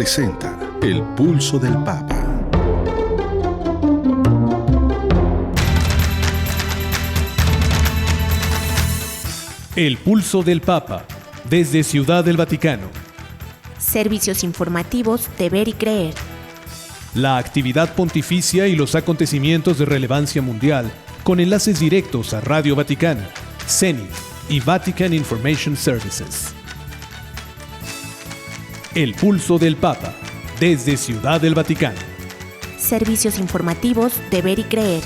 presenta El Pulso del Papa. El Pulso del Papa, desde Ciudad del Vaticano. Servicios informativos de Ver y Creer. La actividad pontificia y los acontecimientos de relevancia mundial, con enlaces directos a Radio Vaticana, CENIT y Vatican Information Services. El Pulso del Papa, desde Ciudad del Vaticano. Servicios informativos de Ver y Creer.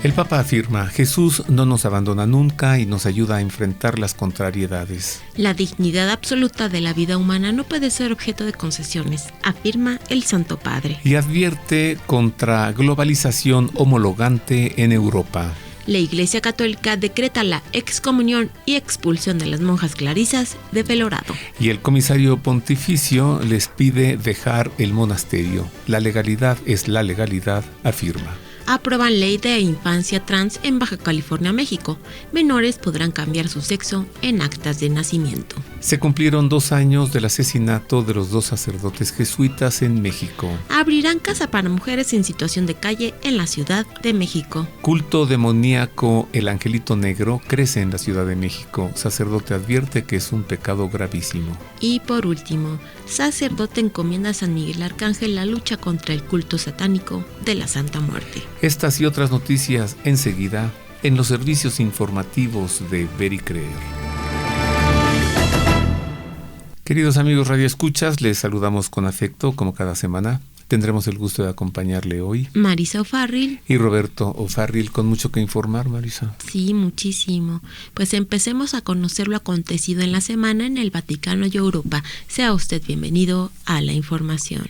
El Papa afirma: Jesús no nos abandona nunca y nos ayuda a enfrentar las contrariedades. La dignidad absoluta de la vida humana no puede ser objeto de concesiones, afirma el Santo Padre. Y advierte contra globalización homologante en Europa. La Iglesia Católica decreta la excomunión y expulsión de las monjas clarisas de Belorado. Y el comisario pontificio les pide dejar el monasterio. La legalidad es la legalidad, afirma. Aprueban ley de infancia trans en Baja California, México. Menores podrán cambiar su sexo en actas de nacimiento. Se cumplieron 2 años del asesinato de los 2 sacerdotes jesuitas en México. Abrirán casa para mujeres en situación de calle en la Ciudad de México. Culto demoníaco, el angelito negro, crece en la Ciudad de México. Sacerdote advierte que es un pecado gravísimo. Y por último, sacerdote encomienda a San Miguel Arcángel la lucha contra el culto satánico de la Santa Muerte. Estas y otras noticias enseguida en los servicios informativos de Ver y Creer. Queridos amigos radioescuchas, les saludamos con afecto como cada semana. Tendremos el gusto de acompañarle hoy Marisa O'Farrill y Roberto O'Farrill, con mucho que informar, Marisa. Sí, muchísimo. Pues empecemos a conocer lo acontecido en la semana en el Vaticano y Europa. Sea usted bienvenido a la información.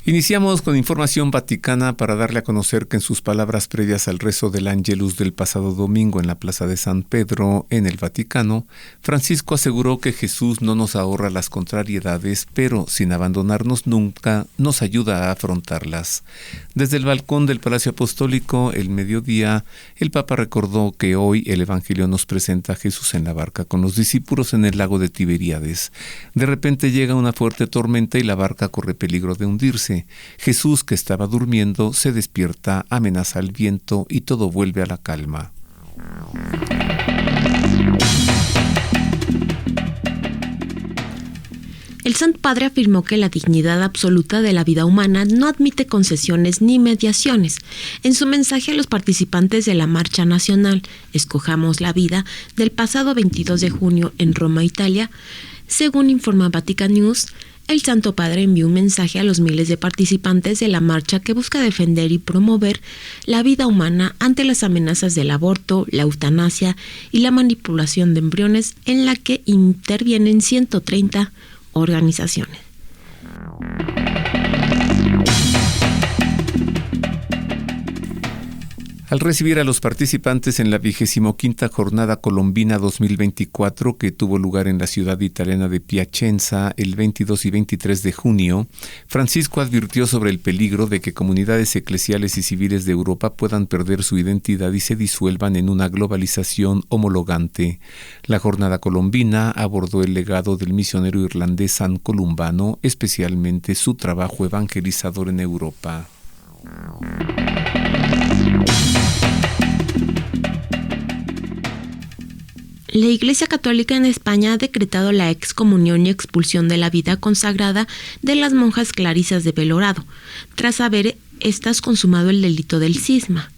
Iniciamos con información vaticana para darle a conocer que en sus palabras previas al rezo del Ángelus del pasado domingo en la Plaza de San Pedro, en el Vaticano, Francisco aseguró que Jesús no nos ahorra las contrariedades, pero sin abandonarnos nunca, nos ayuda a afrontarlas. Desde el balcón del Palacio Apostólico, el mediodía, el Papa recordó que hoy el Evangelio nos presenta a Jesús en la barca con los discípulos en el lago de Tiberíades. De repente llega una fuerte tormenta y la barca corre peligro de hundirse. Jesús, que estaba durmiendo, se despierta, amenaza al viento y todo vuelve a la calma. El Santo Padre afirmó que la dignidad absoluta de la vida humana no admite concesiones ni mediaciones. En su mensaje a los participantes de la Marcha Nacional Escojamos la Vida del pasado 22 de junio en Roma, Italia, según informa Vatican News, el Santo Padre envió un mensaje a los miles de participantes de la marcha que busca defender y promover la vida humana ante las amenazas del aborto, la eutanasia y la manipulación de embriones, en la que intervienen 130 organizaciones. Al recibir a los participantes en la 25ª Jornada Colombina 2024 que tuvo lugar en la ciudad italiana de Piacenza el 22 y 23 de junio, Francisco advirtió sobre el peligro de que comunidades eclesiales y civiles de Europa puedan perder su identidad y se disuelvan en una globalización homologante. La Jornada Colombina abordó el legado del misionero irlandés San Columbano, especialmente su trabajo evangelizador en Europa. La Iglesia Católica en España ha decretado la excomunión y expulsión de la vida consagrada de las monjas clarisas de Belorado, tras haber estas consumado el delito del cisma.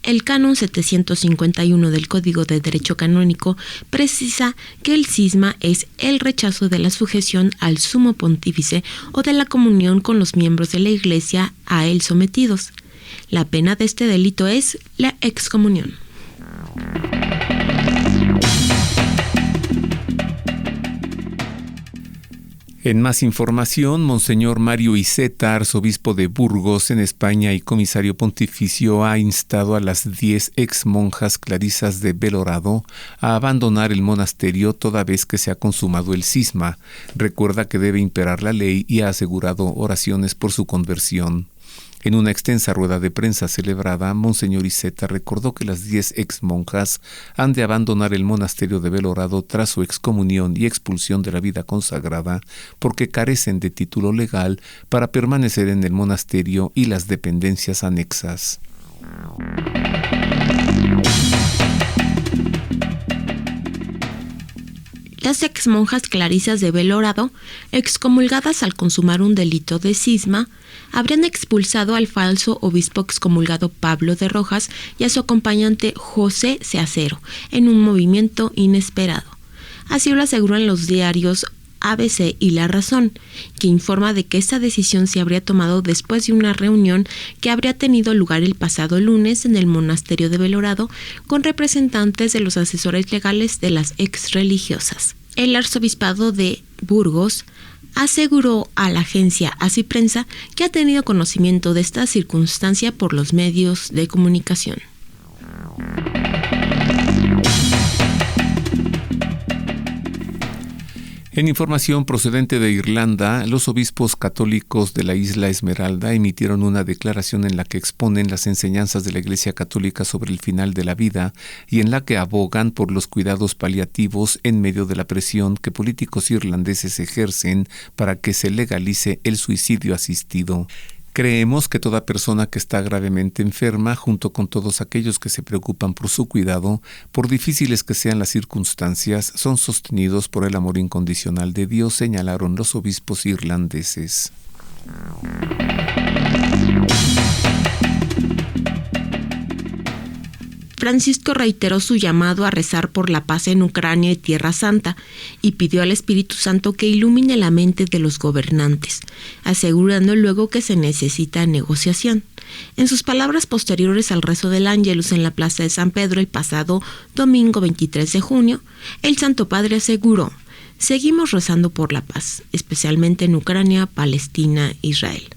El Canon 751 del Código de Derecho Canónico precisa que el cisma es el rechazo de la sujeción al sumo pontífice o de la comunión con los miembros de la Iglesia a él sometidos. La pena de este delito es la excomunión. En más información, Monseñor Mario Iceta, arzobispo de Burgos, en España, y comisario pontificio, ha instado a las 10 ex monjas clarisas de Belorado a abandonar el monasterio toda vez que se ha consumado el cisma. Recuerda que debe imperar la ley y ha asegurado oraciones por su conversión. En una extensa rueda de prensa celebrada, Monseñor Iceta recordó que las 10 ex monjas han de abandonar el monasterio de Belorado tras su excomunión y expulsión de la vida consagrada porque carecen de título legal para permanecer en el monasterio y las dependencias anexas. Las exmonjas clarisas de Belorado, excomulgadas al consumar un delito de cisma, habrían expulsado al falso obispo excomulgado Pablo de Rojas y a su acompañante José Seacero en un movimiento inesperado. Así lo aseguran los diarios ABC y La Razón, que informa de que esta decisión se habría tomado después de una reunión que habría tenido lugar el pasado lunes en el monasterio de Belorado con representantes de los asesores legales de las ex religiosas. El arzobispado de Burgos aseguró a la agencia Así Prensa que ha tenido conocimiento de esta circunstancia por los medios de comunicación. En información procedente de Irlanda, los obispos católicos de la isla Esmeralda emitieron una declaración en la que exponen las enseñanzas de la Iglesia Católica sobre el final de la vida y en la que abogan por los cuidados paliativos en medio de la presión que políticos irlandeses ejercen para que se legalice el suicidio asistido. Creemos que toda persona que está gravemente enferma, junto con todos aquellos que se preocupan por su cuidado, por difíciles que sean las circunstancias, son sostenidos por el amor incondicional de Dios, señalaron los obispos irlandeses. Francisco reiteró su llamado a rezar por la paz en Ucrania y Tierra Santa y pidió al Espíritu Santo que ilumine la mente de los gobernantes, asegurando luego que se necesita negociación. En sus palabras posteriores al rezo del Ángelus en la Plaza de San Pedro el pasado domingo 23 de junio, el Santo Padre aseguró: seguimos rezando por la paz, especialmente en Ucrania, Palestina, Israel.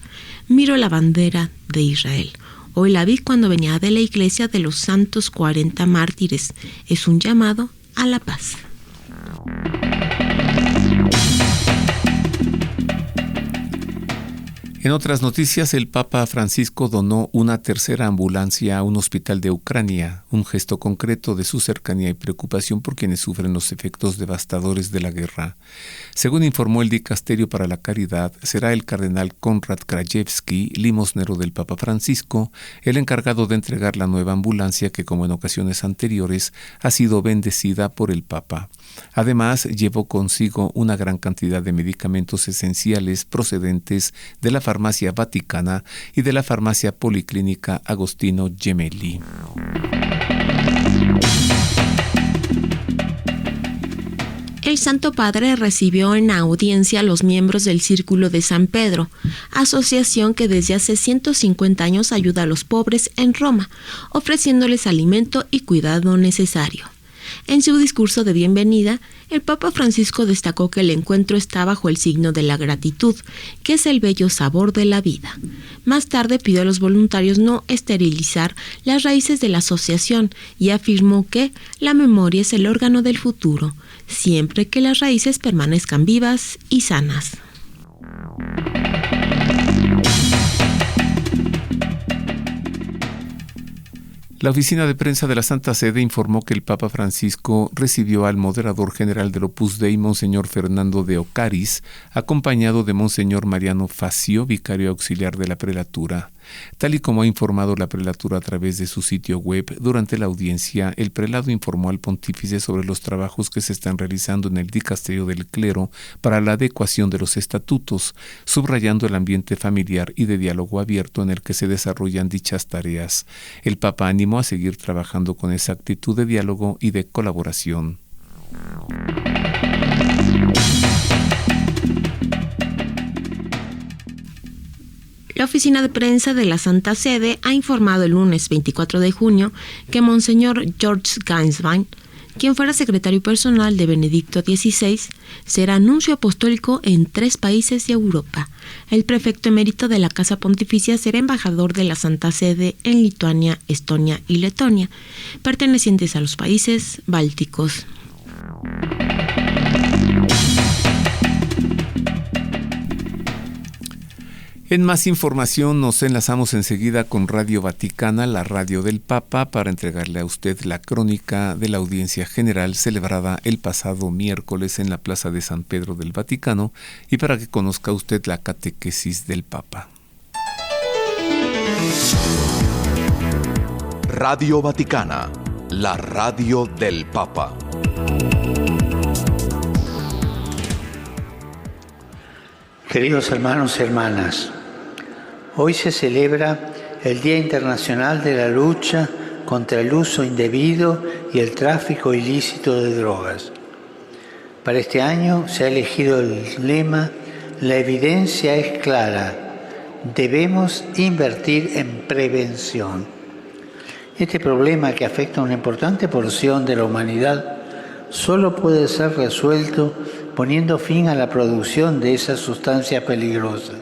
Miro la bandera de Israel. Hoy la vi cuando venía de la iglesia de los santos 40 mártires. Es un llamado a la paz. En otras noticias, el Papa Francisco donó una tercera ambulancia a un hospital de Ucrania, un gesto concreto de su cercanía y preocupación por quienes sufren los efectos devastadores de la guerra. Según informó el Dicasterio para la Caridad, será el cardenal Konrad Krajewski, limosnero del Papa Francisco, el encargado de entregar la nueva ambulancia que, como en ocasiones anteriores, ha sido bendecida por el Papa. Además, llevó consigo una gran cantidad de medicamentos esenciales procedentes de la Farmacia Vaticana y de la Farmacia Policlínica Agostino Gemelli. El Santo Padre recibió en audiencia a los miembros del Círculo de San Pedro, asociación que desde hace 150 años ayuda a los pobres en Roma, ofreciéndoles alimento y cuidado necesario. En su discurso de bienvenida, el Papa Francisco destacó que el encuentro está bajo el signo de la gratitud, que es el bello sabor de la vida. Más tarde pidió a los voluntarios no esterilizar las raíces de la asociación y afirmó que la memoria es el órgano del futuro, siempre que las raíces permanezcan vivas y sanas. La oficina de prensa de la Santa Sede informó que el Papa Francisco recibió al moderador general del Opus Dei, Monseñor Fernando de Ocaris, acompañado de Monseñor Mariano Facio, vicario auxiliar de la prelatura. Tal y como ha informado la prelatura a través de su sitio web, durante la audiencia, el prelado informó al pontífice sobre los trabajos que se están realizando en el dicasterio del clero para la adecuación de los estatutos, subrayando el ambiente familiar y de diálogo abierto en el que se desarrollan dichas tareas. El Papa animó a seguir trabajando con esa actitud de diálogo y de colaboración. La oficina de prensa de la Santa Sede ha informado el lunes 24 de junio que Monseñor George Gainsborough, quien fuera secretario personal de Benedicto XVI, será nuncio apostólico en 3 países de Europa. El prefecto emérito de la Casa Pontificia será embajador de la Santa Sede en Lituania, Estonia y Letonia, pertenecientes a los países bálticos. En más información nos enlazamos enseguida con Radio Vaticana, la radio del Papa, para entregarle a usted la crónica de la audiencia general celebrada el pasado miércoles en la Plaza de San Pedro del Vaticano y para que conozca usted la catequesis del Papa. Radio Vaticana, la radio del Papa. Queridos hermanos y hermanas, hoy se celebra el Día Internacional de la Lucha contra el uso indebido y el tráfico ilícito de drogas. Para este año se ha elegido el lema "La evidencia es clara, debemos invertir en prevención". Este problema, que afecta a una importante porción de la humanidad, solo puede ser resuelto poniendo fin a la producción de esa sustancia peligrosa,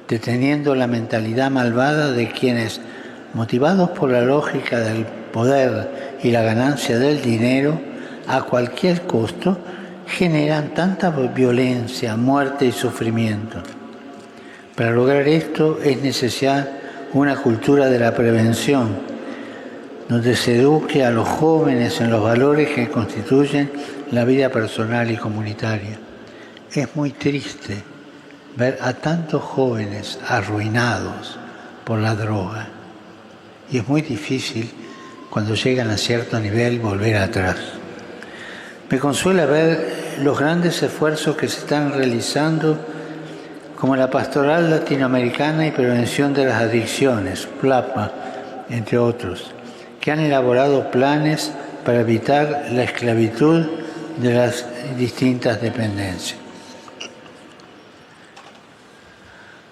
deteniendo la mentalidad malvada de quienes, motivados por la lógica del poder y la ganancia del dinero, a cualquier costo, generan tanta violencia, muerte y sufrimiento. Para lograr esto es necesaria una cultura de la prevención, donde se eduque a los jóvenes en los valores que constituyen la vida personal y comunitaria. Es muy triste ver a tantos jóvenes arruinados por la droga, y es muy difícil, cuando llegan a cierto nivel, volver atrás. Me consuela ver los grandes esfuerzos que se están realizando, como la Pastoral Latinoamericana y Prevención de las Adicciones, PLAPA, entre otros, que han elaborado planes para evitar la esclavitud de las distintas dependencias.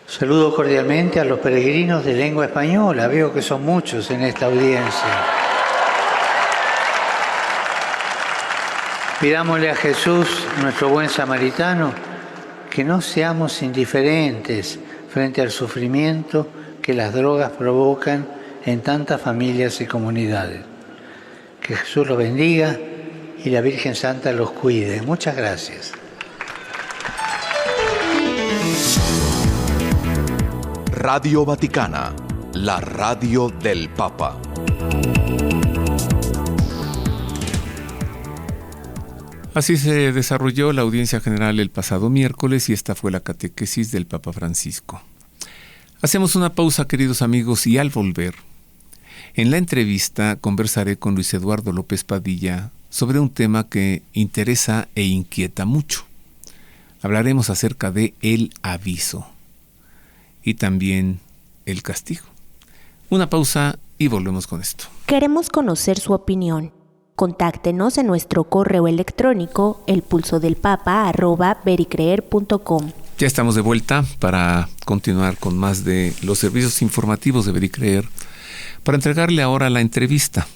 Saludo cordialmente a los peregrinos de lengua española. Veo que son muchos en esta audiencia. Pidámosle a Jesús, nuestro buen samaritano, que no seamos indiferentes frente al sufrimiento que las drogas provocan en tantas familias y comunidades. Que Jesús los bendiga y la Virgen Santa los cuide. Muchas gracias. Radio Vaticana, la radio del Papa. Así se desarrolló la audiencia general el pasado miércoles y esta fue la catequesis del Papa Francisco. Hacemos una pausa, queridos amigos, y al volver, en la entrevista conversaré con Luis Eduardo López Padilla sobre un tema que interesa e inquieta mucho. Hablaremos acerca de el aviso y también el castigo. Una pausa y volvemos con esto. Queremos conocer su opinión. Contáctenos en nuestro correo electrónico elpulsodelpapa@vericreer.com. Ya estamos de vuelta para continuar con más de los servicios informativos de Ver y Creer, para entregarle ahora la entrevista.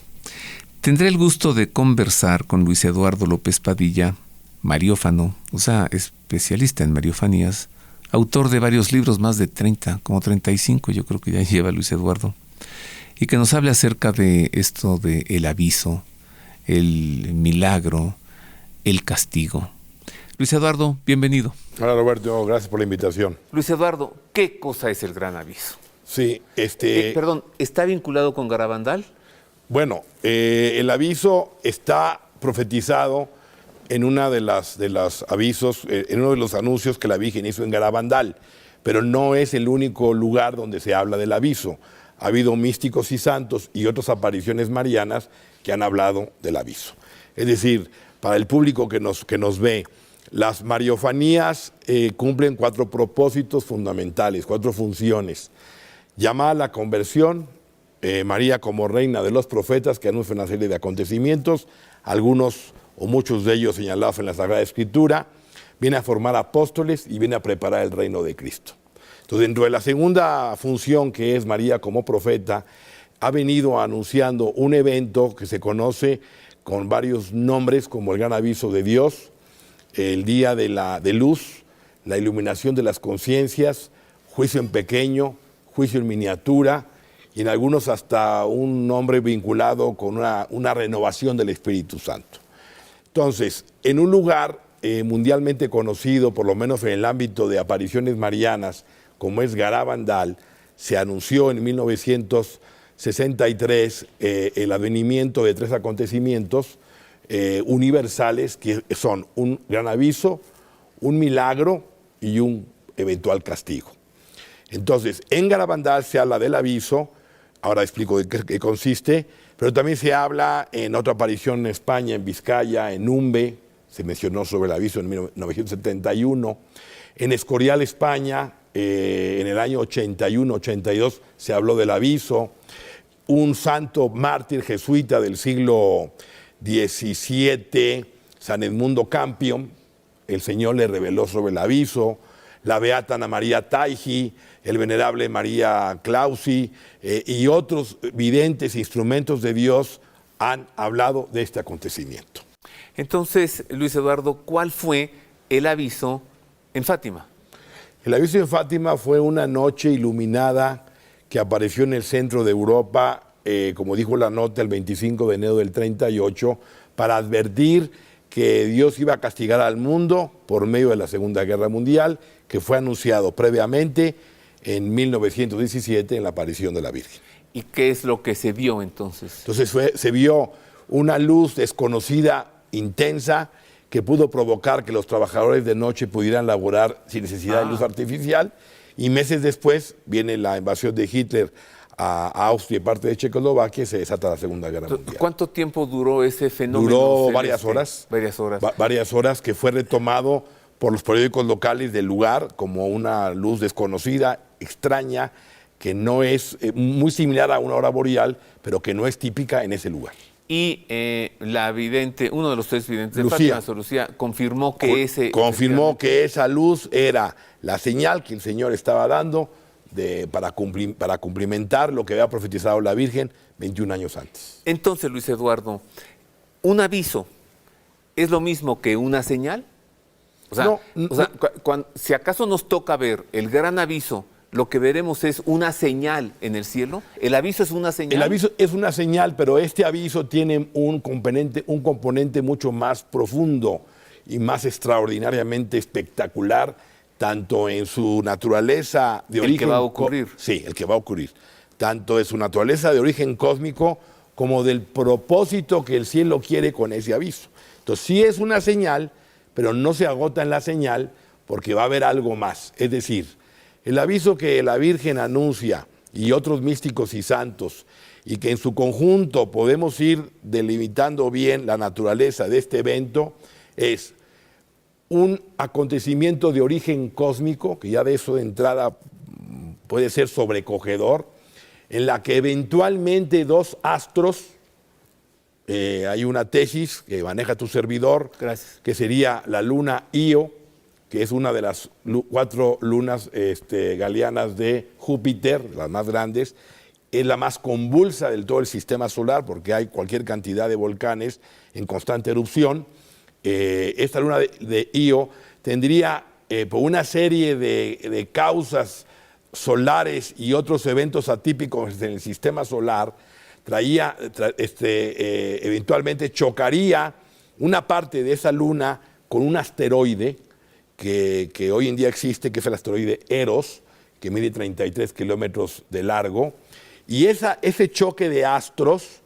Tendré el gusto de conversar con Luis Eduardo López Padilla, mariófano, o sea, especialista en mariofanías, autor de varios libros, más de 30, como 35 yo creo que ya lleva Luis Eduardo, y que nos hable acerca de esto de el aviso, el milagro, el castigo. Luis Eduardo, bienvenido. Hola Roberto, gracias por la invitación. Luis Eduardo, ¿qué cosa es el gran aviso? Sí, Perdón, ¿está vinculado con Garabandal? Bueno, el aviso está profetizado en una de las avisos, en uno de los anuncios que la Virgen hizo en Garabandal, pero no es el único lugar donde se habla del aviso. Ha habido místicos y santos y otras apariciones marianas que han hablado del aviso. Es decir, para el público que nos ve, las mariofanías cumplen 4 propósitos fundamentales, 4 funciones. Llamar a la conversión, María como reina de los profetas, que anuncia una serie de acontecimientos, algunos o muchos de ellos señalados en la Sagrada Escritura, viene a formar apóstoles y viene a preparar el reino de Cristo. Entonces, dentro de la segunda función, que es María como profeta, ha venido anunciando un evento que se conoce con varios nombres como el Gran Aviso de Dios, el Día de Luz, la iluminación de las conciencias, juicio en pequeño, juicio en miniatura, y en algunos hasta un nombre vinculado con una renovación del Espíritu Santo. Entonces, en un lugar mundialmente conocido, por lo menos en el ámbito de apariciones marianas, como es Garabandal, se anunció en 1963 el advenimiento de 3 acontecimientos universales que son un gran aviso, un milagro y un eventual castigo. Entonces, en Garabandal se habla del aviso, ahora explico de qué consiste, pero también se habla en otra aparición en España, en Vizcaya, en Umbe, se mencionó sobre el aviso en 1971, en Escorial, España, en el año 81-82 se habló del aviso, un santo mártir jesuita del siglo XVII, San Edmundo Campion, el Señor le reveló sobre el aviso, la beata Ana María Taigi, el venerable María Clausi y otros videntes instrumentos de Dios han hablado de este acontecimiento. Entonces, Luis Eduardo, ¿cuál fue el aviso en Fátima? El aviso en Fátima fue una noche iluminada que apareció en el centro de Europa, como dijo la nota, el 25 de enero del 38, para advertir que Dios iba a castigar al mundo por medio de la Segunda Guerra Mundial, que fue anunciado previamente en 1917 en la aparición de la Virgen. ¿Y qué es lo que se vio entonces? Entonces se vio una luz desconocida, intensa, que pudo provocar que los trabajadores de noche pudieran laborar sin necesidad de luz artificial, y meses después viene la invasión de Hitler a Austria y parte de Checoslovaquia y se desata la Segunda Guerra Mundial. ¿Cuánto tiempo duró ese fenómeno? Duró varias horas. Varias horas, que fue retomado por los periódicos locales del lugar como una luz desconocida, extraña, que no es muy similar a una aurora boreal, pero que no es típica en ese lugar. Y la vidente, uno de los 3 videntes de Lucía. Fátima, Lucía, confirmó que confirmó que esa luz era la señal que el Señor estaba dando para cumplimentar lo que había profetizado la Virgen 21 años antes. Entonces, Luis Eduardo, ¿un aviso es lo mismo que una señal? O sea, si acaso nos toca ver el gran aviso, lo que veremos es una señal en el cielo. ¿El aviso es una señal? El aviso es una señal, pero este aviso tiene un componente mucho más profundo y más extraordinariamente espectacular, tanto en su naturaleza de origen... El que va a ocurrir. Sí, el que va a ocurrir. Tanto en su naturaleza de origen cósmico como del propósito que el cielo quiere con ese aviso. Entonces sí es una señal, pero no se agota en la señal porque va a haber algo más. Es decir, el aviso que la Virgen anuncia y otros místicos y santos, y que en su conjunto podemos ir delimitando bien la naturaleza de este evento, es un acontecimiento de origen cósmico, que ya de eso de entrada puede ser sobrecogedor, en la que eventualmente 2 astros, hay una tesis que maneja tu servidor, gracias, que sería la luna Io, que es una de las 4 lunas galianas de Júpiter, las más grandes, es la más convulsa del todo el sistema solar porque hay cualquier cantidad de volcanes en constante erupción. Esta luna de Io tendría, por una serie de causas solares y otros eventos atípicos en el sistema solar, eventualmente chocaría una parte de esa luna con un asteroide que hoy en día existe, que es el asteroide Eros, que mide 33 kilómetros de largo, y ese choque de astros,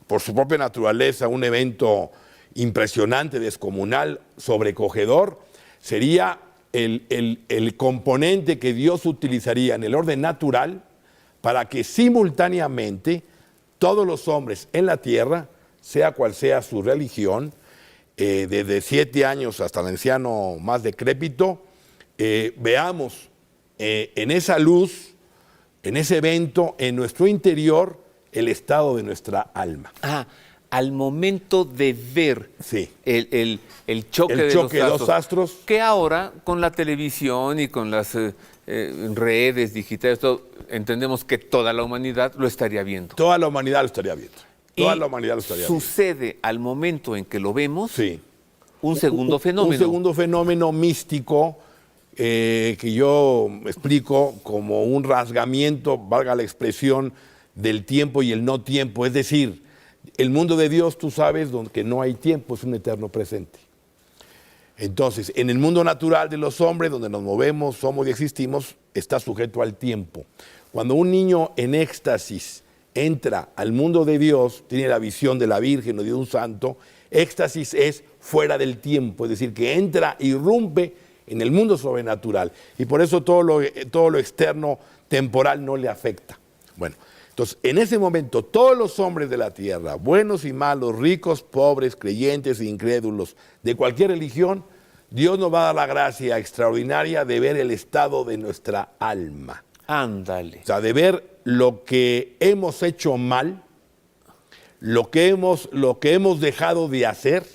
por su propia naturaleza, un evento impresionante, descomunal, sobrecogedor, sería el componente que Dios utilizaría en el orden natural para que simultáneamente todos los hombres en la tierra, sea cual sea su religión, desde 7 años hasta el anciano más decrépito, veamos en esa luz, en ese evento, en nuestro interior, el estado de nuestra alma. Al momento de ver sí, el choque de los astros, que ahora con la televisión y con las redes digitales, entendemos que toda la humanidad lo estaría viendo. Toda la humanidad lo estaría viendo. Toda la humanidad lo estaría viendo. Sucede al momento en que lo vemos Sí. un segundo fenómeno. Un segundo fenómeno místico que yo explico como un rasgamiento, valga la expresión, del tiempo y el no tiempo. Es decir, el mundo de Dios, tú sabes, donde no hay tiempo, es un eterno presente. Entonces, en el mundo natural de los hombres, donde nos movemos, somos y existimos, está sujeto al tiempo. Cuando un niño en éxtasis entra al mundo de Dios, tiene la visión de la Virgen o de un santo, éxtasis es fuera del tiempo, es decir, que entra, irrumpe en el mundo sobrenatural. Y por eso todo lo externo, temporal, no le afecta. Bueno, entonces, en ese momento, todos los hombres de la tierra, buenos y malos, ricos, pobres, creyentes e incrédulos, de cualquier religión, Dios nos va a dar la gracia extraordinaria de ver el estado de nuestra alma. Ándale. O sea, de ver lo que hemos hecho mal, lo que hemos dejado de hacer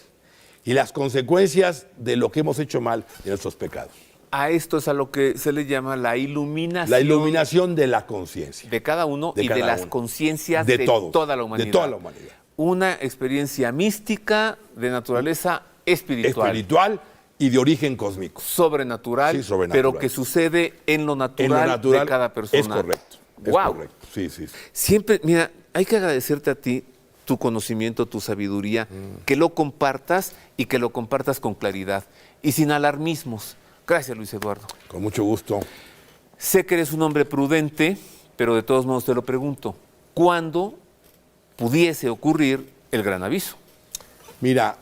y las consecuencias de lo que hemos hecho mal de nuestros pecados. A esto es a lo que se le llama la iluminación. La iluminación de la conciencia. De cada uno y de las conciencias de todos, toda la humanidad. De toda la humanidad. Una experiencia mística de naturaleza espiritual. Espiritual y de origen cósmico. Sobrenatural, Sí, sobrenatural. pero que sucede en lo natural, de cada persona. Es correcto. Es Wow. correcto. Sí, sí, sí. Siempre, mira, hay que agradecerte a ti tu conocimiento, tu sabiduría, que lo compartas y que lo compartas con claridad y sin alarmismos. Gracias, Luis Eduardo. Con mucho gusto. Sé que eres un hombre prudente, pero de todos modos te lo pregunto. ¿Cuándo pudiese ocurrir el gran aviso? Mira,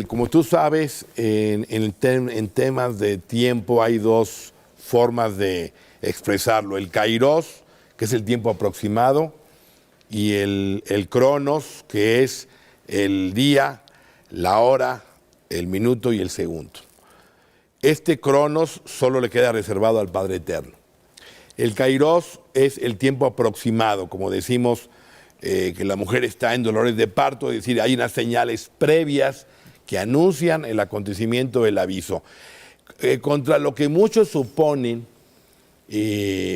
como tú sabes, en temas de tiempo hay dos formas de expresarlo. El kairos, que es el tiempo aproximado, y el cronos, que es el día, la hora, el minuto y el segundo. Este cronos solo le queda reservado al Padre Eterno. El kairos es el tiempo aproximado, como decimos, que la mujer está en dolores de parto, es decir, hay unas señales previas que anuncian el acontecimiento del aviso. Contra lo que muchos suponen,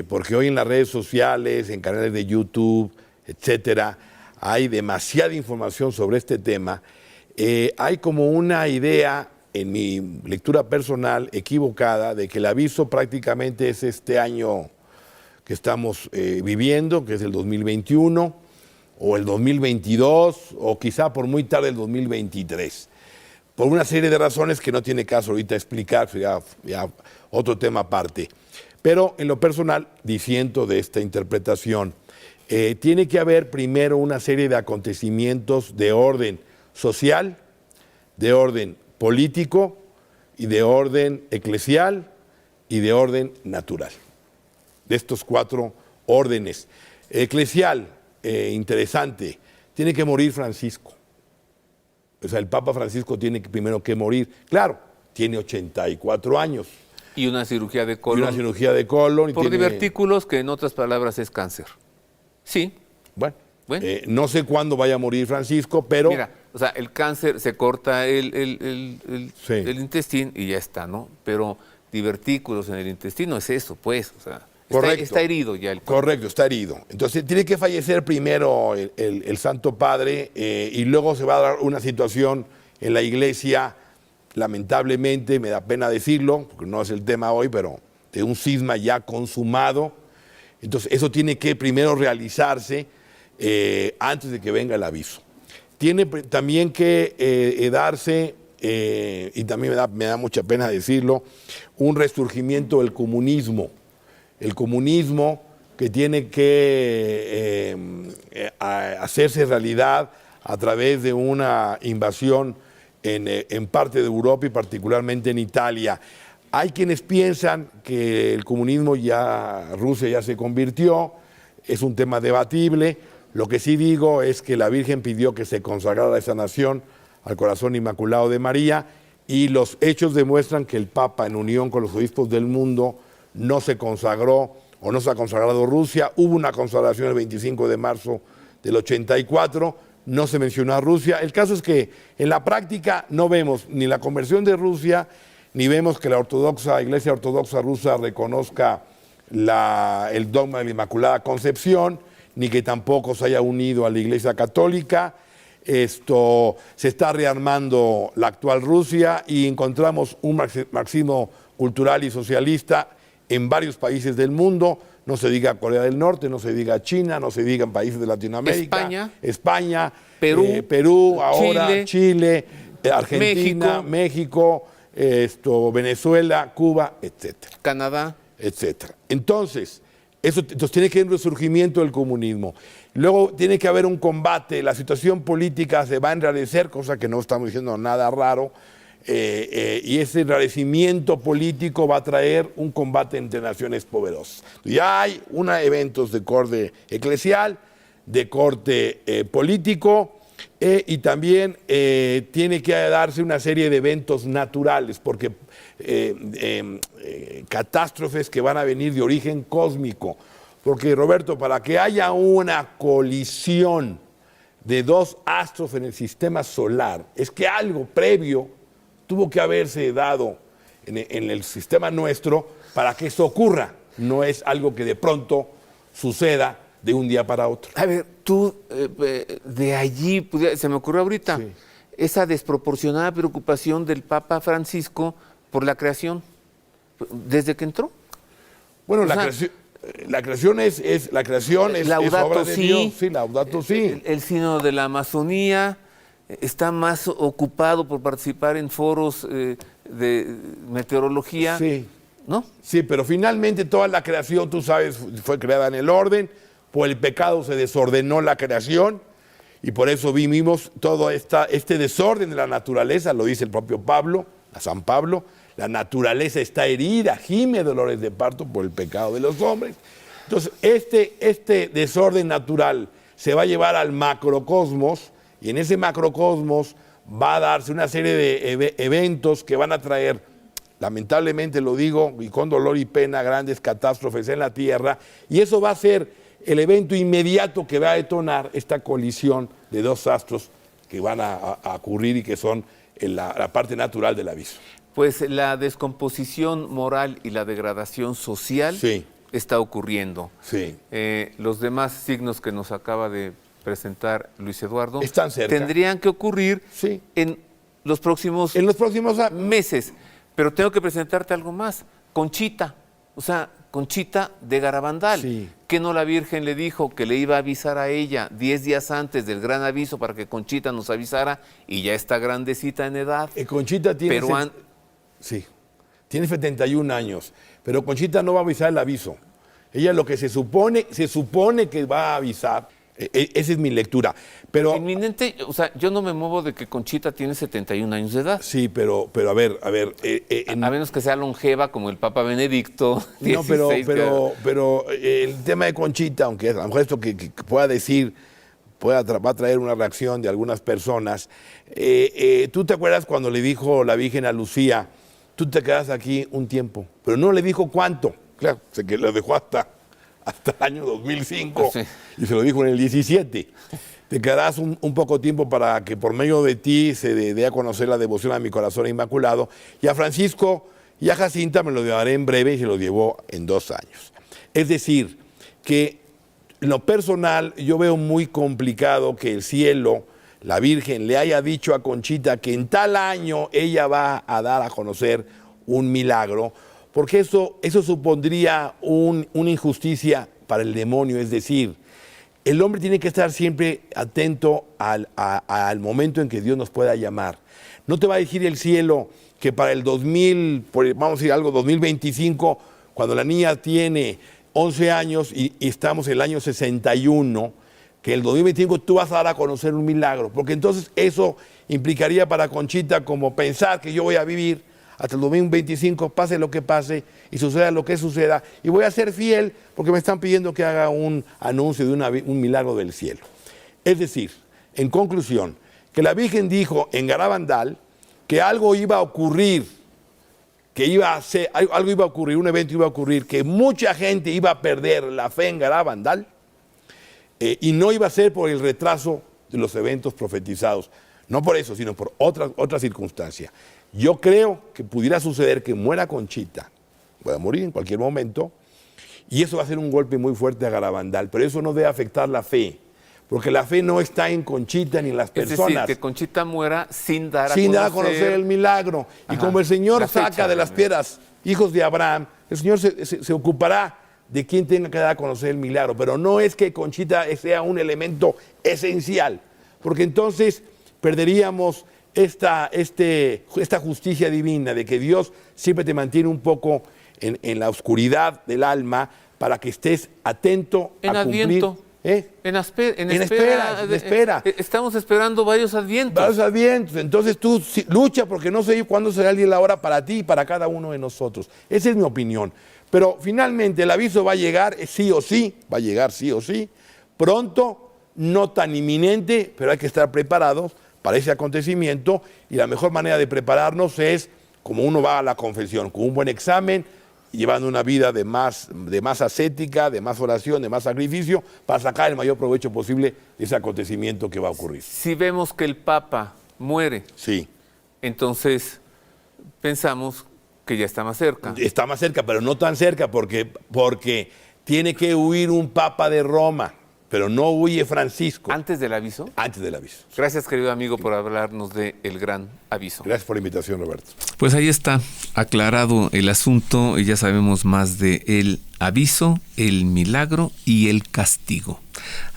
porque hoy en las redes sociales, en canales de YouTube, etcétera, hay demasiada información sobre este tema, hay como una idea, en mi lectura personal, equivocada, de que el aviso prácticamente es este año que estamos viviendo, que es el 2021, o el 2022, o quizá por muy tarde el 2023. Por una serie de razones que no tiene caso ahorita explicar, ya otro tema aparte. Pero en lo personal, disiento de esta interpretación. Tiene que haber primero una serie de acontecimientos de orden social, de orden político y de orden eclesial y de orden natural. De estos cuatro órdenes. Eclesial, interesante, tiene que morir Francisco. O sea, el Papa Francisco tiene primero que morir. Claro, tiene 84 años. Y una cirugía de colon. Y una cirugía de colon. Por divertículos, que en otras palabras es cáncer. Sí. Bueno. Bueno. No sé cuándo vaya a morir Francisco, pero... Mira, o sea, el cáncer se corta el intestino y ya está, ¿no? Pero divertículos en el intestino es eso, pues, o sea, está herido ya el cuerpo. Correcto, está herido. Entonces tiene que fallecer primero el Santo Padre y luego se va a dar una situación en la iglesia, lamentablemente, me da pena decirlo, porque no es el tema hoy, pero de un cisma ya consumado. Entonces eso tiene que primero realizarse antes de que venga el aviso. Tiene también que darse, y también me da mucha pena decirlo, un resurgimiento del comunismo. El comunismo que tiene que hacerse realidad a través de una invasión en parte de Europa y particularmente en Italia. Hay quienes piensan que el comunismo Rusia ya se convirtió, es un tema debatible. Lo que sí digo es que la Virgen pidió que se consagrara esa nación al corazón inmaculado de María y los hechos demuestran que el Papa, en unión con los obispos del mundo, no se consagró o no se ha consagrado Rusia. Hubo una consagración el 25 de marzo del 84, no se mencionó a Rusia. El caso es que en la práctica no vemos ni la conversión de Rusia, ni vemos que la Iglesia Ortodoxa rusa reconozca el dogma de la Inmaculada Concepción, ni que tampoco se haya unido a la Iglesia Católica. Se está rearmando la actual Rusia y encontramos un marxismo cultural y socialista en varios países del mundo. No se diga Corea del Norte, no se diga China, no se diga en países de Latinoamérica. España, Perú, ahora Chile, Argentina, México, Venezuela, Cuba, etcétera. Canadá. Etcétera. Entonces tiene que haber un resurgimiento del comunismo. Luego tiene que haber un combate, la situación política se va a enrarecer, cosa que no estamos diciendo nada raro, y ese enrarecimiento político va a traer un combate entre naciones poderosas. Ya hay eventos de corte eclesial, de corte político, y también tiene que darse una serie de eventos naturales, porque catástrofes que van a venir de origen cósmico. Porque, Roberto, para que haya una colisión de dos astros en el sistema solar, es que algo previo tuvo que haberse dado en el sistema nuestro para que eso ocurra. No es algo que de pronto suceda de un día para otro. A ver, tú, de allí, se me ocurrió ahorita, esa desproporcionada preocupación del Papa Francisco por la creación, desde que entró. Bueno, la creación es obra de Dios. Sí, Laudato Si. El sínodo de la Amazonía está más ocupado por participar en foros de meteorología. Sí. ¿No? Sí, pero finalmente toda la creación, tú sabes, fue creada en el orden. Por el pecado se desordenó la creación y por eso vivimos todo este desorden de la naturaleza, lo dice el propio Pablo, a San Pablo. La naturaleza está herida, gime dolores de parto por el pecado de los hombres. Entonces, este desorden natural se va a llevar al macrocosmos y en ese macrocosmos va a darse una serie de eventos que van a traer, lamentablemente lo digo, y con dolor y pena, grandes catástrofes en la Tierra, y eso va a ser el evento inmediato que va a detonar esta colisión de dos astros que van a ocurrir y que son la parte natural del aviso. Pues la descomposición moral y la degradación social está ocurriendo. Sí. Los demás signos que nos acaba de presentar Luis Eduardo están cerca. Tendrían que ocurrir en los próximos meses. Pero tengo que presentarte algo más. Conchita, Conchita de Garabandal, que no la Virgen le dijo que le iba a avisar a ella 10 días antes del gran aviso para que Conchita nos avisara y ya está grandecita en edad. Conchita tiene... tiene 71 años, pero Conchita no va a avisar el aviso. Ella lo que se supone que va a avisar, esa es mi lectura. Pero inminente, yo no me muevo de que Conchita tiene 71 años de edad. Sí, pero a ver. A menos que sea longeva como el Papa Benedicto XVI. No, pero el tema de Conchita, aunque a lo mejor esto que pueda decir va a traer una reacción de algunas personas. ¿Tú te acuerdas cuando le dijo la Virgen a Lucía, tú te quedas aquí un tiempo? Pero no le dijo cuánto. Claro, sé que lo dejó hasta el año 2005 y se lo dijo en el 17. Te quedarás un poco tiempo para que por medio de ti se dé a conocer la devoción a mi corazón inmaculado. Y a Francisco y a Jacinta me lo llevaré en breve y se lo llevó en 2 años. Es decir, que en lo personal yo veo muy complicado que el cielo, la Virgen, le haya dicho a Conchita que en tal año ella va a dar a conocer un milagro, porque eso supondría una injusticia para el demonio. Es decir, el hombre tiene que estar siempre atento al momento en que Dios nos pueda llamar. No te va a decir el cielo que para el 2025, cuando la niña tiene 11 años y estamos en el año 61, que el 2025 tú vas a dar a conocer un milagro, porque entonces eso implicaría para Conchita como pensar que yo voy a vivir hasta el 2025, pase lo que pase y suceda lo que suceda, y voy a ser fiel porque me están pidiendo que haga un anuncio de un milagro del cielo. Es decir, en conclusión, que la Virgen dijo en Garabandal que algo iba a ocurrir, un evento iba a ocurrir, que mucha gente iba a perder la fe en Garabandal, y no iba a ser por el retraso de los eventos profetizados, no por eso, sino por otra circunstancia. Yo creo que pudiera suceder que muera Conchita, pueda morir en cualquier momento, Y eso va a ser un golpe muy fuerte a Garabandal, pero eso no debe afectar la fe, porque la fe no está en Conchita ni en las personas. Es decir, que Conchita muera sin dar a conocer el milagro. Ajá. Y como el Señor Fecha, saca de las piedras hijos de Abraham, el Señor se ocupará de quien tenga que dar a conocer el milagro, pero no es que Conchita sea un elemento esencial, porque entonces perderíamos esta justicia divina de que Dios siempre te mantiene un poco en la oscuridad del alma para que estés atento a cumplir. Adviento. En espera. Estamos esperando varios advientos. Entonces tú lucha porque no sé cuándo será el día y la hora para ti y para cada uno de nosotros. Esa es mi opinión. Pero finalmente el aviso va a llegar sí o sí, va a llegar sí o sí, pronto, no tan inminente, pero hay que estar preparados para ese acontecimiento, y la mejor manera de prepararnos es como uno va a la confesión, con un buen examen, llevando una vida de más ascética, de más oración, de más sacrificio, para sacar el mayor provecho posible de ese acontecimiento que va a ocurrir. Si vemos que el Papa muere, sí, entonces pensamos que ya está más cerca. Está más cerca, pero no tan cerca, porque tiene que huir un Papa de Roma, pero no huye Francisco. ¿Antes del aviso? Antes del aviso. Gracias, querido amigo, por hablarnos de El Gran Aviso. Gracias por la invitación, Roberto. Pues ahí está, aclarado el asunto, y ya sabemos más de el aviso, el milagro y el castigo.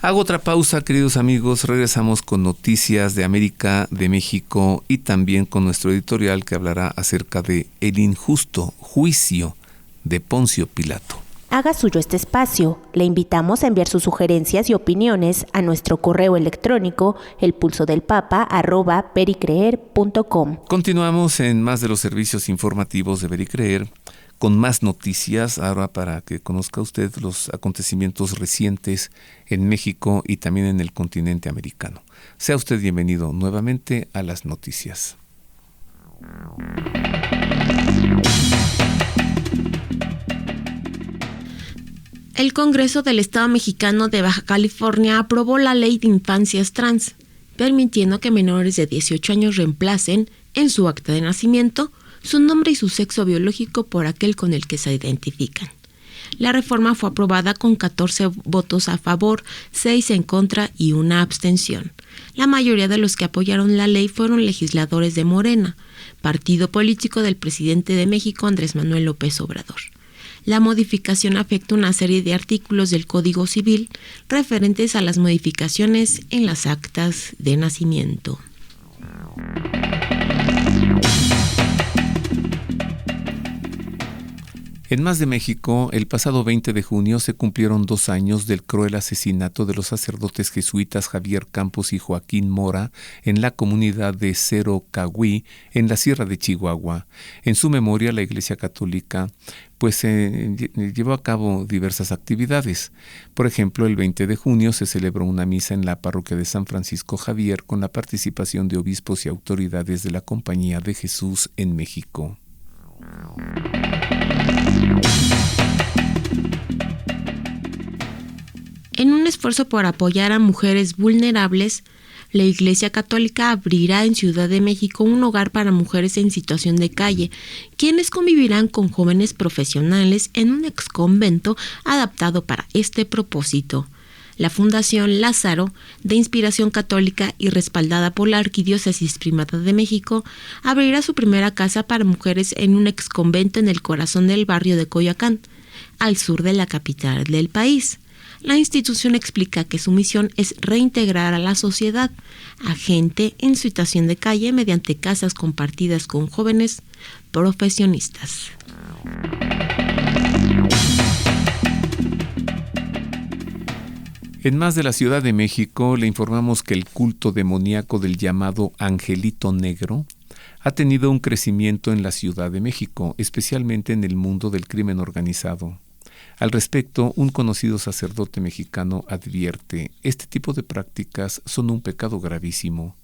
Hago otra pausa, queridos amigos, regresamos con noticias de América, de México, y también con nuestro editorial que hablará acerca de el injusto juicio de Poncio Pilato. Haga suyo este espacio. Le invitamos a enviar sus sugerencias y opiniones a nuestro correo electrónico elpulsodelpapa@vericreer.com. Continuamos en más de los servicios informativos de Ver y Creer, con más noticias, ahora para que conozca usted los acontecimientos recientes en México y también en el continente americano. Sea usted bienvenido nuevamente a las noticias. El Congreso del Estado Mexicano de Baja California aprobó la Ley de Infancias Trans, permitiendo que menores de 18 años reemplacen, en su acta de nacimiento, su nombre y su sexo biológico por aquel con el que se identifican. La reforma fue aprobada con 14 votos a favor, 6 en contra y 1 abstención. La mayoría de los que apoyaron la ley fueron legisladores de Morena, partido político del presidente de México, Andrés Manuel López Obrador. La modificación afecta una serie de artículos del Código Civil referentes a las modificaciones en las actas de nacimiento. En más de México, el pasado 20 de junio se cumplieron 2 años del cruel asesinato de los sacerdotes jesuitas Javier Campos y Joaquín Mora en la comunidad de Cerro Cahuí, en la Sierra de Chihuahua. En su memoria, la Iglesia Católica llevó a cabo diversas actividades. Por ejemplo, el 20 de junio se celebró una misa en la parroquia de San Francisco Javier con la participación de obispos y autoridades de la Compañía de Jesús en México. En un esfuerzo por apoyar a mujeres vulnerables, la Iglesia Católica abrirá en Ciudad de México un hogar para mujeres en situación de calle, quienes convivirán con jóvenes profesionales en un exconvento adaptado para este propósito. La Fundación Lázaro, de inspiración católica y respaldada por la Arquidiócesis Primada de México, abrirá su primera casa para mujeres en un exconvento en el corazón del barrio de Coyoacán, al sur de la capital del país. La institución explica que su misión es reintegrar a la sociedad a gente en situación de calle mediante casas compartidas con jóvenes profesionistas. En más de la Ciudad de México, le informamos que el culto demoníaco del llamado Angelito Negro ha tenido un crecimiento en la Ciudad de México, especialmente en el mundo del crimen organizado. Al respecto, un conocido sacerdote mexicano advierte: este tipo de prácticas son un pecado gravísimo.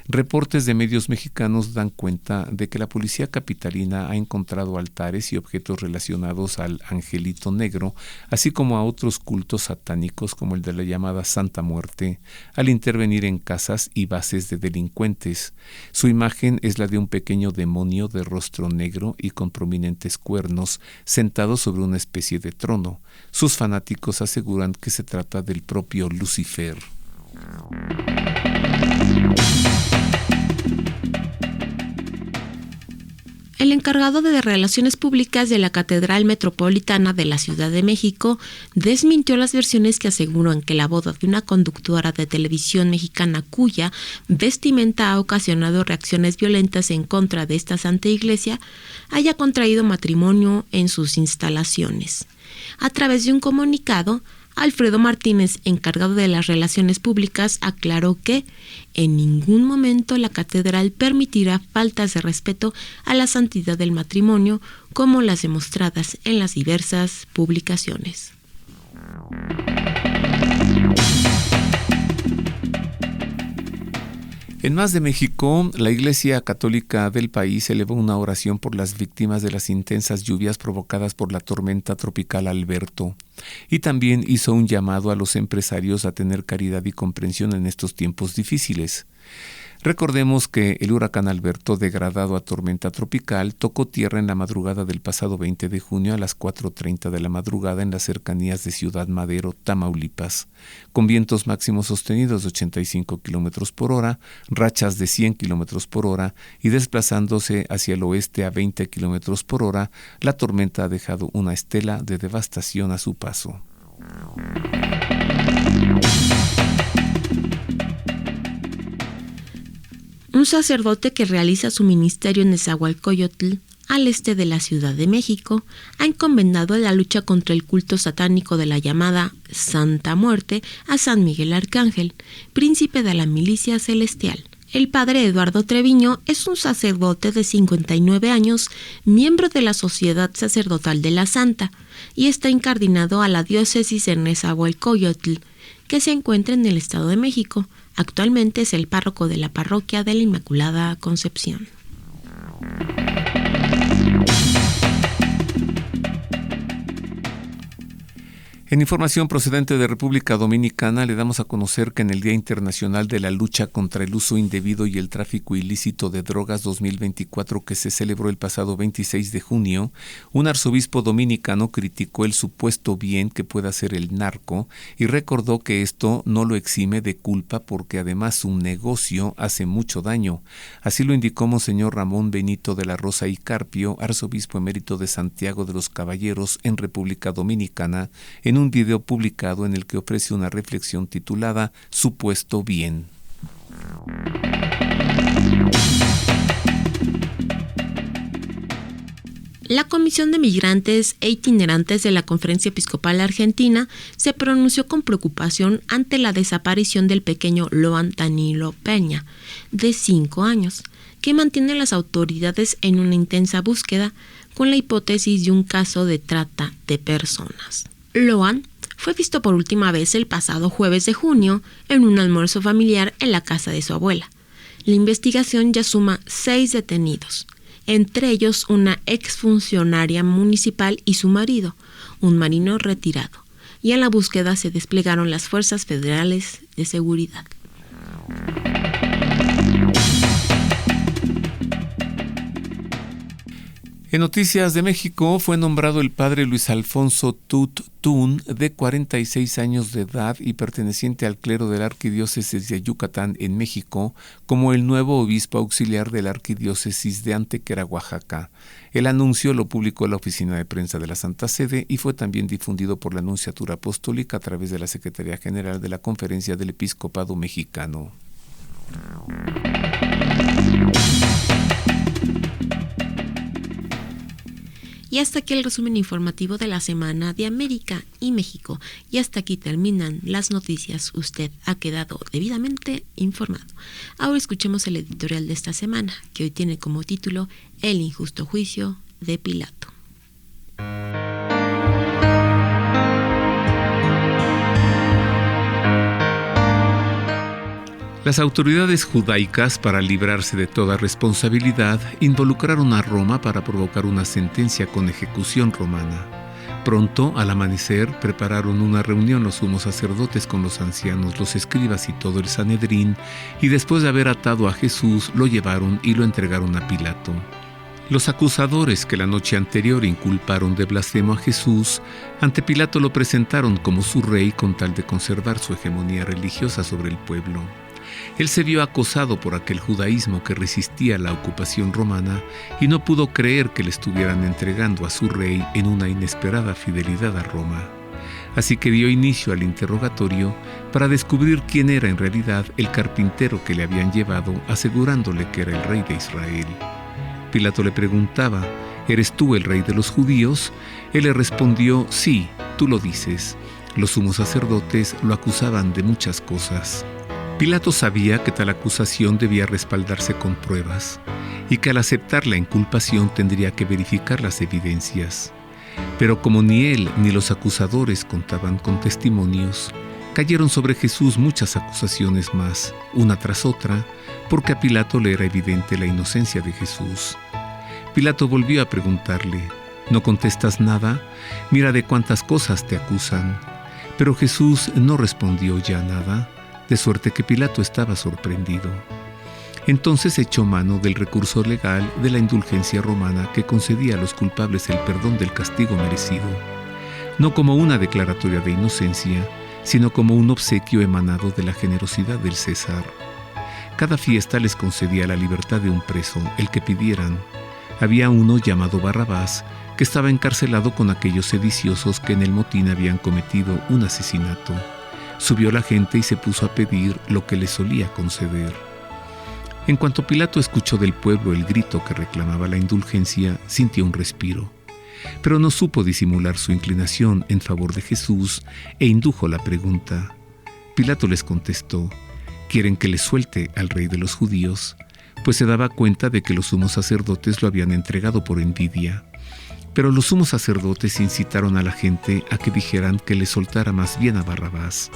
Reportes de medios mexicanos dan cuenta de que la policía capitalina ha encontrado altares y objetos relacionados al Angelito Negro, así como a otros cultos satánicos como el de la llamada Santa Muerte, al intervenir en casas y bases de delincuentes. Su imagen es la de un pequeño demonio de rostro negro y con prominentes cuernos, sentado sobre una especie de trono. Sus fanáticos aseguran que se trata del propio Lucifer. El encargado de Relaciones Públicas de la Catedral Metropolitana de la Ciudad de México desmintió las versiones que aseguran que la boda de una conductora de televisión mexicana cuya vestimenta ha ocasionado reacciones violentas en contra de esta santa iglesia haya contraído matrimonio en sus instalaciones. A través de un comunicado, Alfredo Martínez, encargado de las Relaciones Públicas, aclaró que en ningún momento la catedral permitirá faltas de respeto a la santidad del matrimonio como las demostradas en las diversas publicaciones. En más de México, la Iglesia Católica del país elevó una oración por las víctimas de las intensas lluvias provocadas por la tormenta tropical Alberto, y también hizo un llamado a los empresarios a tener caridad y comprensión en estos tiempos difíciles. Recordemos que el huracán Alberto, degradado a tormenta tropical, tocó tierra en la madrugada del pasado 20 de junio a las 4:30 de la madrugada en las cercanías de Ciudad Madero, Tamaulipas, con vientos máximos sostenidos de 85 km por hora, rachas de 100 km por hora y desplazándose hacia el oeste a 20 km por hora, la tormenta ha dejado una estela de devastación a su paso. Un sacerdote que realiza su ministerio en Nezahualcóyotl, al este de la Ciudad de México, ha encomendado la lucha contra el culto satánico de la llamada Santa Muerte a San Miguel Arcángel, príncipe de la milicia celestial. El padre Eduardo Treviño es un sacerdote de 59 años, miembro de la Sociedad Sacerdotal de la Santa, y está incardinado a la diócesis de Nezahualcóyotl, que se encuentra en el Estado de México. Actualmente es el párroco de la parroquia de la Inmaculada Concepción. En información procedente de República Dominicana, le damos a conocer que en el Día Internacional de la Lucha contra el Uso Indebido y el Tráfico Ilícito de Drogas 2024, que se celebró el pasado 26 de junio, un arzobispo dominicano criticó el supuesto bien que pueda ser el narco y recordó que esto no lo exime de culpa porque además su negocio hace mucho daño. Así lo indicó Monseñor Ramón Benito de la Rosa y Carpio, arzobispo emérito de Santiago de los Caballeros en República Dominicana, en un video publicado en el que ofrece una reflexión titulada Supuesto Bien. La Comisión de Migrantes e Itinerantes de la Conferencia Episcopal Argentina se pronunció con preocupación ante la desaparición del pequeño Loan Danilo Peña, de 5 años, que mantienen las autoridades en una intensa búsqueda con la hipótesis de un caso de trata de personas. Loan fue visto por última vez el pasado jueves de junio en un almuerzo familiar en la casa de su abuela. La investigación ya suma 6 detenidos, entre ellos una exfuncionaria municipal y su marido, un marino retirado, y en la búsqueda se desplegaron las fuerzas federales de seguridad. En Noticias de México fue nombrado el padre Luis Alfonso Tut Tun, de 46 años de edad y perteneciente al clero de la Arquidiócesis de Yucatán en México, como el nuevo obispo auxiliar de la Arquidiócesis de Antequera, Oaxaca. El anuncio lo publicó la Oficina de Prensa de la Santa Sede y fue también difundido por la Nunciatura Apostólica a través de la Secretaría General de la Conferencia del Episcopado Mexicano. Y hasta aquí el resumen informativo de la semana de América y México. Y hasta aquí terminan las noticias. Usted ha quedado debidamente informado. Ahora escuchemos el editorial de esta semana, que hoy tiene como título El injusto juicio de Pilato. Las autoridades judaicas, para librarse de toda responsabilidad, involucraron a Roma para provocar una sentencia con ejecución romana. Pronto, al amanecer, prepararon una reunión los sumos sacerdotes con los ancianos, los escribas y todo el Sanedrín, y después de haber atado a Jesús, lo llevaron y lo entregaron a Pilato. Los acusadores que la noche anterior inculparon de blasfemo a Jesús, ante Pilato lo presentaron como su rey con tal de conservar su hegemonía religiosa sobre el pueblo. Él se vio acosado por aquel judaísmo que resistía la ocupación romana y no pudo creer que le estuvieran entregando a su rey en una inesperada fidelidad a Roma. Así que dio inicio al interrogatorio para descubrir quién era en realidad el carpintero que le habían llevado, asegurándole que era el rey de Israel. Pilato le preguntaba: ¿eres tú el rey de los judíos? Él le respondió: sí, tú lo dices. Los sumos sacerdotes lo acusaban de muchas cosas. Pilato sabía que tal acusación debía respaldarse con pruebas y que al aceptar la inculpación tendría que verificar las evidencias. Pero como ni él ni los acusadores contaban con testimonios, cayeron sobre Jesús muchas acusaciones más, una tras otra, porque a Pilato le era evidente la inocencia de Jesús. Pilato volvió a preguntarle: ¿no contestas nada? Mira de cuántas cosas te acusan. Pero Jesús no respondió ya nada, de suerte que Pilato estaba sorprendido. Entonces echó mano del recurso legal de la indulgencia romana que concedía a los culpables el perdón del castigo merecido, no como una declaratoria de inocencia, sino como un obsequio emanado de la generosidad del César. Cada fiesta les concedía la libertad de un preso, el que pidieran. Había uno llamado Barrabás, que estaba encarcelado con aquellos sediciosos que en el motín habían cometido un asesinato. Subió la gente y se puso a pedir lo que le solía conceder. En cuanto Pilato escuchó del pueblo el grito que reclamaba la indulgencia, sintió un respiro, pero no supo disimular su inclinación en favor de Jesús e indujo la pregunta. Pilato les contestó: ¿quieren que les suelte al rey de los judíos? Pues se daba cuenta de que los sumos sacerdotes lo habían entregado por envidia. Pero los sumos sacerdotes incitaron a la gente a que dijeran que le soltara más bien a Barrabás.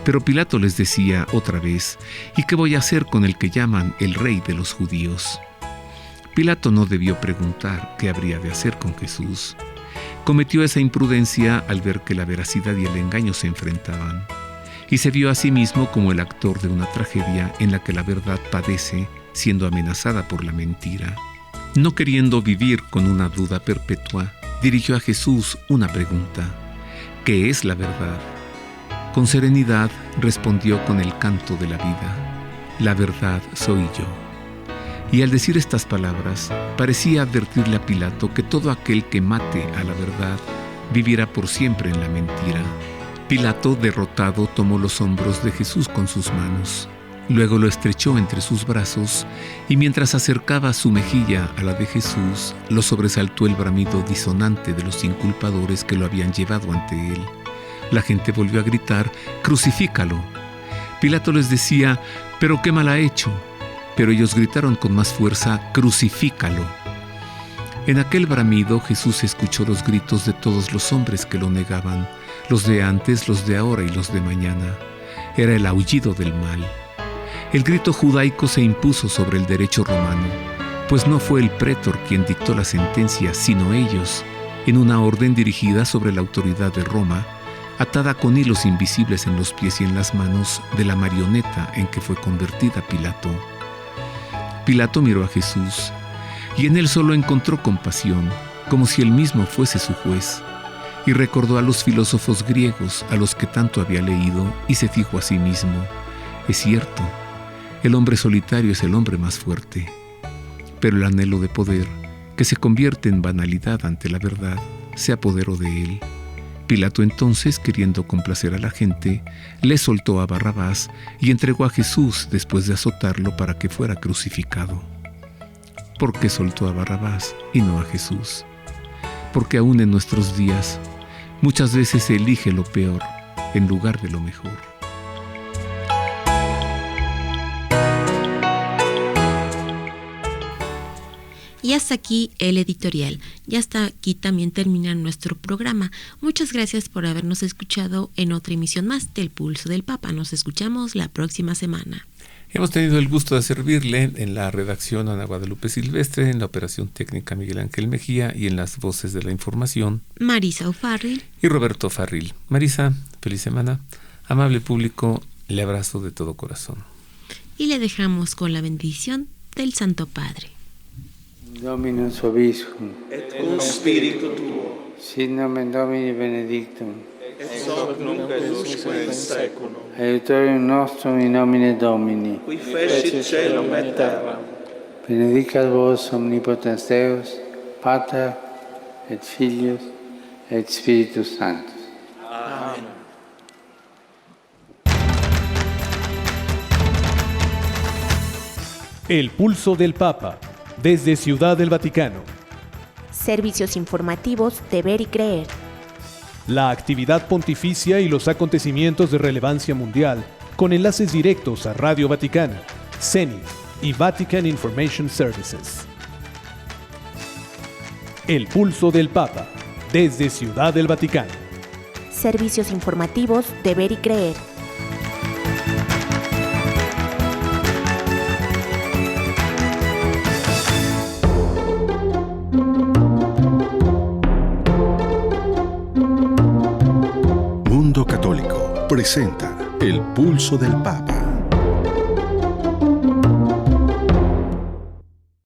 Pero Pilato les decía otra vez: ¿y qué voy a hacer con el que llaman el rey de los judíos? Pilato no debió preguntar qué habría de hacer con Jesús. Cometió esa imprudencia al ver que la veracidad y el engaño se enfrentaban, y se vio a sí mismo como el actor de una tragedia en la que la verdad padece siendo amenazada por la mentira. No queriendo vivir con una duda perpetua, dirigió a Jesús una pregunta: ¿qué es la verdad? Con serenidad respondió con el canto de la vida: la verdad soy yo. Y al decir estas palabras, parecía advertirle a Pilato que todo aquel que mate a la verdad vivirá por siempre en la mentira. Pilato, derrotado, tomó los hombros de Jesús con sus manos. Luego lo estrechó entre sus brazos y mientras acercaba su mejilla a la de Jesús, lo sobresaltó el bramido disonante de los inculpadores que lo habían llevado ante él. La gente volvió a gritar: ¡crucifícalo! Pilato les decía: ¿pero qué mal ha hecho? Pero ellos gritaron con más fuerza: ¡crucifícalo! En aquel bramido Jesús escuchó los gritos de todos los hombres que lo negaban, los de antes, los de ahora y los de mañana. Era el aullido del mal. El grito judaico se impuso sobre el derecho romano, pues no fue el prétor quien dictó la sentencia, sino ellos, en una orden dirigida sobre la autoridad de Roma, atada con hilos invisibles en los pies y en las manos de la marioneta en que fue convertida Pilato. Pilato miró a Jesús, y en él solo encontró compasión, como si él mismo fuese su juez, y recordó a los filósofos griegos a los que tanto había leído, y se dijo a sí mismo: es cierto, el hombre solitario es el hombre más fuerte. Pero el anhelo de poder, que se convierte en banalidad ante la verdad, se apoderó de él. Pilato entonces, queriendo complacer a la gente, le soltó a Barrabás y entregó a Jesús después de azotarlo para que fuera crucificado. ¿Por qué soltó a Barrabás y no a Jesús? Porque aún en nuestros días, muchas veces se elige lo peor en lugar de lo mejor. Y hasta aquí el editorial. Y hasta aquí también termina nuestro programa. Muchas gracias por habernos escuchado en otra emisión más del Pulso del Papa. Nos escuchamos la próxima semana. Hemos tenido el gusto de servirle en la redacción Ana Guadalupe Silvestre, en la operación técnica Miguel Ángel Mejía y en las voces de la información Marisa O'Farrill y Roberto Farril. Marisa, feliz semana. Amable público, le abrazo de todo corazón. y le dejamos con la bendición del Santo Padre. Dominus vobiscum, et cum spiritu tuo, sit nomen Domini benedictum, et hoc nunc et usque in saeculum, aiutorium nostrum in nomine Domini, qui fecit caelum et terram, benedicat vos omnipotens Deus, Pater et Filius et Spiritus Sanctus. Amen. El pulso del Papa, desde Ciudad del Vaticano. Servicios informativos de Ver y Creer. La actividad pontificia y los acontecimientos de relevancia mundial, con enlaces directos a Radio Vaticana, Zenit y Vatican Information Services. El pulso del Papa, desde Ciudad del Vaticano. Servicios informativos de Ver y Creer. Mundo Católico presenta El Pulso del Papa.